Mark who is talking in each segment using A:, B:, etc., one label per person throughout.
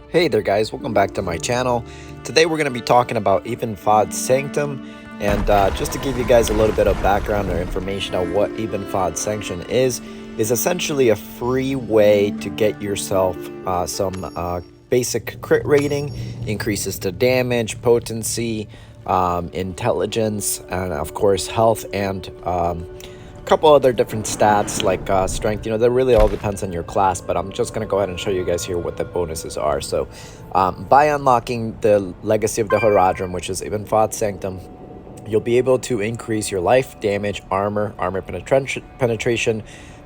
A: Hey there guys, welcome back to my channel. Today we're going to be talking about Iben Fahd Sanctum, and just to give you guys a little bit of background or information on what Iben Fahd Sanctum is essentially a free way to get yourself some basic crit rating, increases to damage, potency, intelligence, and of course health, and couple other different stats like strength. That really all depends on your class, but I'm just going to go ahead and show you guys here what the bonuses are. So by unlocking the Legacy of the Horadrim, which is Iben Fahd Sanctum, you'll be able to increase your life, damage, armor penetration,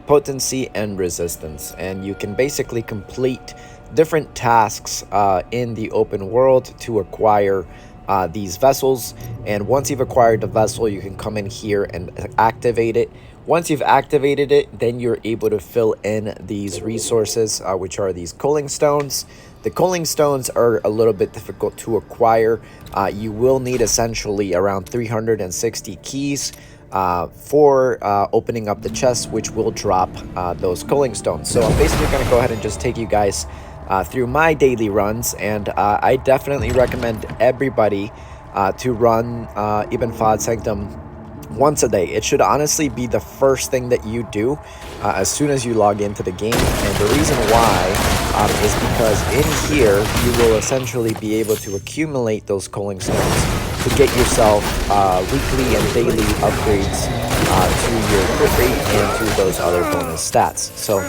A: potency, and resistance. And you can basically complete different tasks in the open world to acquire these vessels. And once you've acquired the vessel, you can come in here and activate it. Once you've activated it, then you're able to fill in these resources, which are these coaling stones. The coaling stones are a little bit difficult to acquire. You will need essentially around 360 keys for opening up the chest, which will drop those coaling stones. So I'm basically going to go ahead and just take you guys through my daily runs, and I definitely recommend everybody to run Iben Fahd Sanctum once a day. It should honestly be the first thing that you do as soon as you log into the game, and the reason why is because in here you will essentially be able to accumulate those coaling stones to get yourself weekly and daily upgrades to your crit rate and to those other bonus stats. So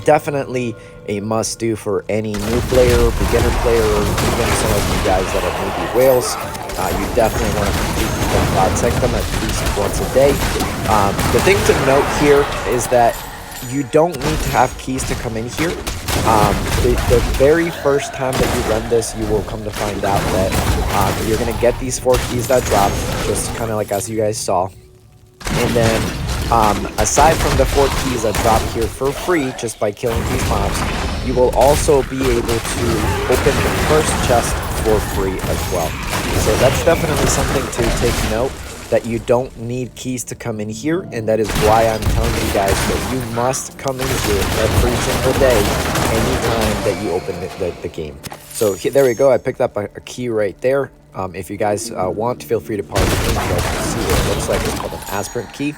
A: definitely a must-do for any new player, beginner player, or even some of you guys that are maybe whales. You definitely want to complete Iben Fahd Sanctum at least once a day. The thing to note here is that you don't need to have keys to come in here. The very first time that you run this, you will come to find out that you're going to get these 4 keys that drop, just kind of like as you guys saw. And then aside from the 4 keys that drop here for free just by killing these mobs, you will also be able to open the first chest for free as well. So that's definitely something to take note, that you don't need keys to come in here, and that is why I'm telling you guys that you must come in here every single day anytime that you open the game. So there we go, I picked up a key right there. If you guys want, feel free to pause the game. You guys can see what it looks like. It's called an aspirant key.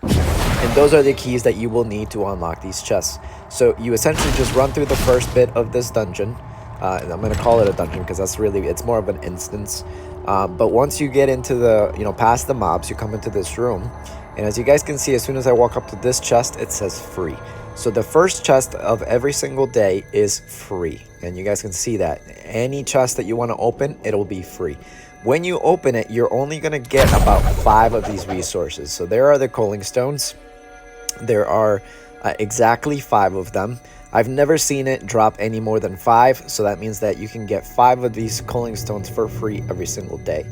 A: And those are the keys that you will need to unlock these chests. So you essentially just run through the first bit of this dungeon. I'm going to call it a dungeon because it's more of an instance. But once you get into past the mobs, you come into this room. And as you guys can see, as soon as I walk up to this chest, it says free. So the first chest of every single day is free. And you guys can see that. Any chest that you want to open, it'll be free. When you open it, you're only going to get about 5 of these resources. So there are the coaling stones. There are exactly 5 of them. I've never seen it drop any more than 5, so that means that you can get 5 of these coaling stones for free every single day.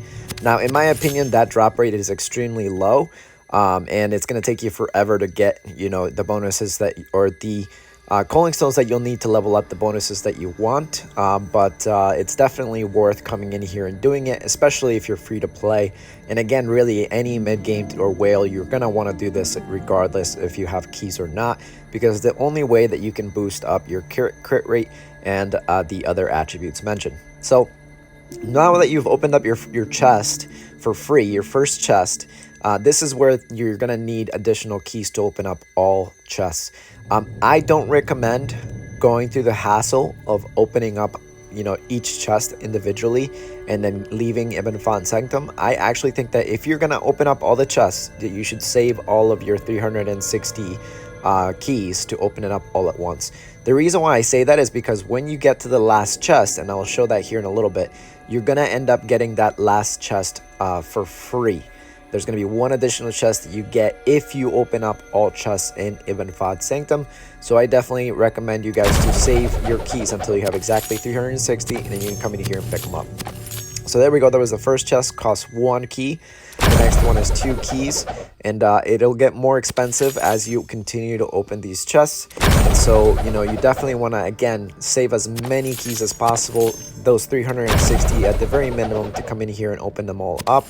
A: Now, in my opinion, that drop rate is extremely low, and it's going to take you forever to get, the bonuses that, or the coaling stones that you'll need to level up the bonuses that you want, but it's definitely worth coming in here and doing it, especially if you're free to play. And again, really any mid-game or whale, you're going to want to do this regardless if you have keys or not, because the only way that you can boost up your crit rate and the other attributes mentioned. So now that you've opened up your chest for free, your first chest, this is where you're going to need additional keys to open up all chests. I don't recommend going through the hassle of opening up, each chest individually and then leaving Iben Fahd Sanctum. I actually think that if you're going to open up all the chests, that you should save all of your 360 keys to open it up all at once. The reason why I say that is because when you get to the last chest, and I'll show that here in a little bit, you're going to end up getting that last chest for free. There's going to be 1 additional chest that you get if you open up all chests in Iben Fahd Sanctum. So I definitely recommend you guys to save your keys until you have exactly 360, and then you can come in here and pick them up. So there we go. That was the first chest, costs 1 key. The next one is 2 keys, and it'll get more expensive as you continue to open these chests. And so, you definitely want to, again, save as many keys as possible, those 360 at the very minimum, to come in here and open them all up.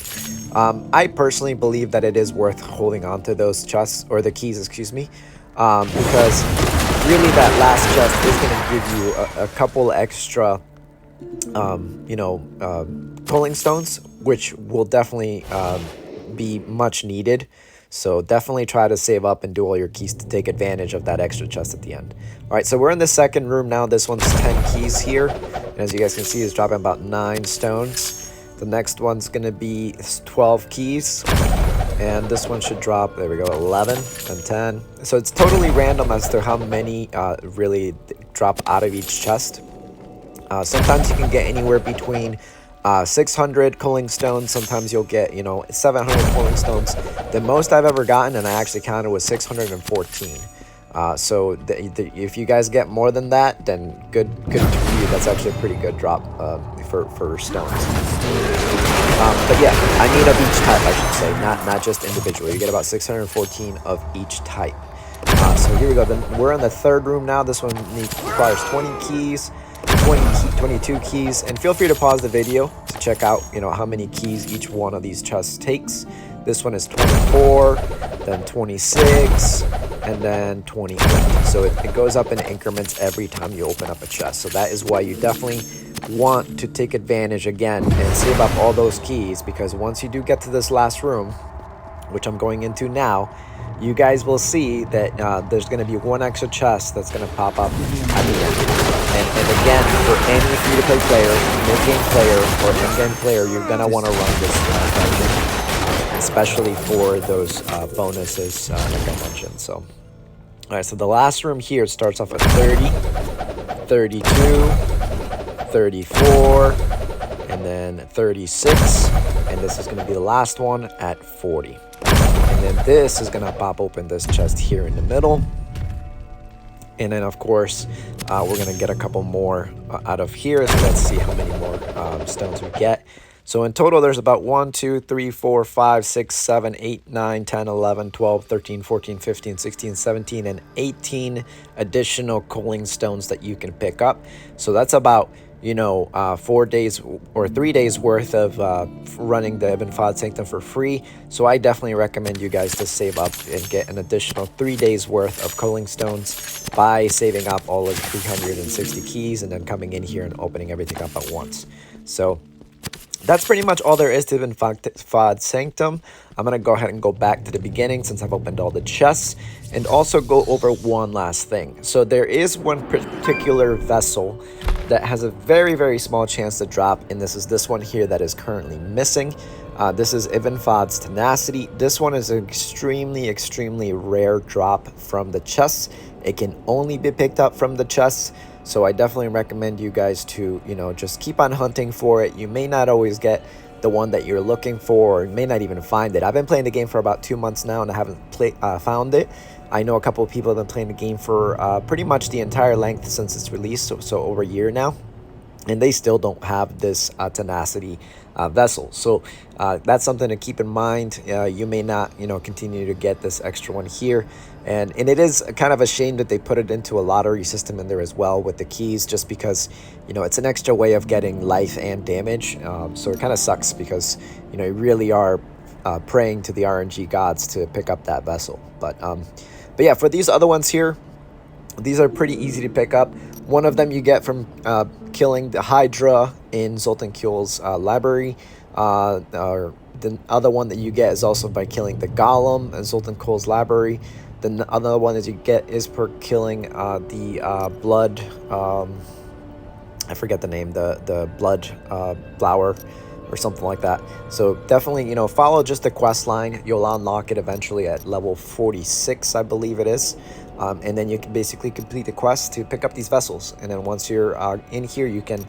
A: I personally believe that it is worth holding on to those chests, or the keys, excuse me, because really that last chest is going to give you a couple extra pulling stones, which will definitely be much needed. So definitely try to save up and do all your keys to take advantage of that extra chest at the end. All right, so we're in the second room now. This one's 10 keys here. And as you guys can see, it's dropping about 9 stones. The next one's going to be 12 keys. And this one should drop, there we go, 11 and 10. So it's totally random as to how many really drop out of each chest. Sometimes you can get anywhere between 600 cooling stones. Sometimes you'll get, 700 cooling stones. The most I've ever gotten, and I actually counted, was 614. So if you guys get more than that, then good for you. That's actually a pretty good drop for stones. But yeah, I mean of each type, I should say, not just individually. You get about 614 of each type. So here we go. Then we're in the third room now. This one requires 20 keys. 22 keys, and feel free to pause the video to check out how many keys each one of these chests takes. This one is 24, then 26, and then 28. So it goes up in increments every time you open up a chest. So that is why you definitely want to take advantage again and save up all those keys, because once you do get to this last room, which I'm going into now, you guys will see that there's going to be one extra chest that's going to pop up at the end. And again, for any free-to-play player, mid-game player, or in-game player, you're going to want to run this dungeon, especially for those bonuses like I mentioned. So, all right, so the last room here starts off at 30, 32, 34, and then 36, and this is going to be the last one at 40. And then this is going to pop open this chest here in the middle. And then, of course, we're going to get a couple more out of here. So let's see how many more stones we get. So in total, there's about 1, 2, 3, 4, 5, 6, 7, 8, 9, 10, 11, 12, 13, 14, 15, 16, 17, and 18 additional cooling stones that you can pick up. So that's about 4 days or 3 days worth of running the Iben Fahd Sanctum for free. So I definitely recommend you guys to save up and get an additional 3 days worth of cooling stones by saving up all of 360 keys and then coming in here and opening everything up at once. So that's pretty much all there is to Iben Fahd Sanctum. I'm going to go ahead and go back to the beginning since I've opened all the chests, and also go over one last thing. So there is one particular vessel that has a very, very small chance to drop, and this is this one here that is currently missing. This is Iben Fahd's Tenacity. This one is an extremely rare drop from the chests. It can only be picked up from the chests. So I definitely recommend you guys to, just keep on hunting for it. You may not always get the one that you're looking for, or may not even find it. I've been playing the game for about 2 months now, and I haven't found it. I know a couple of people have been playing the game for pretty much the entire length since its release, so over a year now, and they still don't have this Tenacity vessel. So that's something to keep in mind. You may not, continue to get this extra one here. And it is kind of a shame that they put it into a lottery system in there as well with the keys, just because, it's an extra way of getting life and damage. So it kind of sucks because, you really are praying to the RNG gods to pick up that vessel. But yeah, for these other ones here, these are pretty easy to pick up. One of them you get from killing the Hydra in Zoltan Kuhl's library. Or the other one that you get is also by killing the Golem in Zoltan Kuhl's library. Then the other one that you get is per killing the blood. I forget the name. The blood flower or something like that. So definitely, follow just the quest line. You'll unlock it eventually at level 46, I believe it is. And then you can basically complete the quest to pick up these vessels. And then once you're in here, you can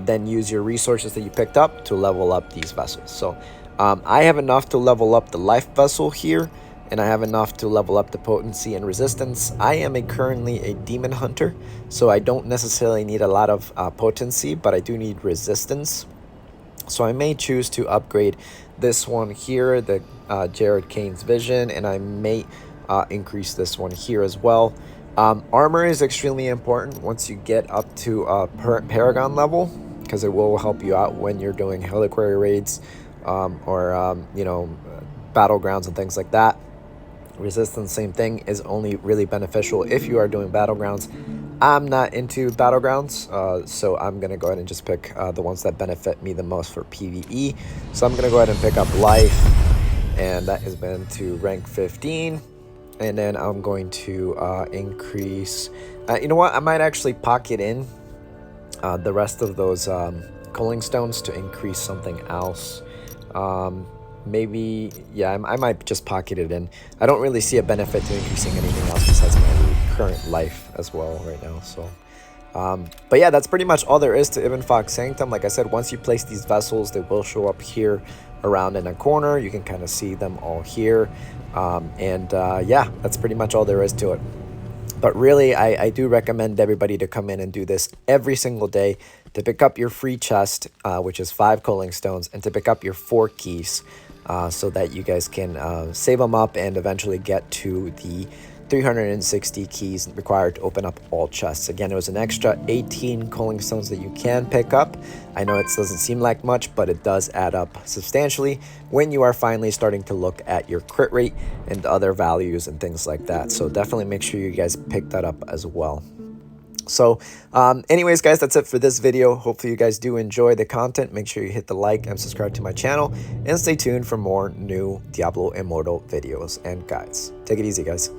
A: then use your resources that you picked up to level up these vessels. So I have enough to level up the life vessel here, and I have enough to level up the potency and resistance. I am currently a demon hunter, so I don't necessarily need a lot of potency, but I do need resistance. So I may choose to upgrade this one here, the Jared Kane's Vision, and I may increase this one here as well. Armor is extremely important once you get up to Paragon level, because it will help you out when you're doing Reliquary raids or battlegrounds and things like that. Resistance, same thing, is only really beneficial if you are doing battlegrounds. I'm not into battlegrounds, so I'm going to go ahead and just pick the ones that benefit me the most for PvE. So I'm going to go ahead and pick up Life, and that has been to rank 15. And then I'm going to increase... you know what? I might actually pocket in the rest of those cooling stones to increase something else. Maybe, yeah, I might just pocket it in. I don't really see a benefit to increasing anything else besides my current life as well right now. So, but yeah, that's pretty much all there is to Iben Fahd Sanctum. Like I said, once you place these vessels, they will show up here around in a corner. You can kind of see them all here. Yeah, that's pretty much all there is to it. But really, I do recommend everybody to come in and do this every single day to pick up your free chest, which is 5 cooling stones, and to pick up your 4 keys so that you guys can save them up and eventually get to the 360 keys required to open up all chests. Again, it was an extra 18 cooling stones that you can pick up. I know it doesn't seem like much, but it does add up substantially when you are finally starting to look at your crit rate and other values and things like that. So definitely make sure you guys pick that up as well. So anyways, guys, that's it for this video. Hopefully you guys do enjoy the content. Make sure you hit the like and subscribe to my channel, and stay tuned for more new Diablo Immortal videos and guides. Take it easy, guys.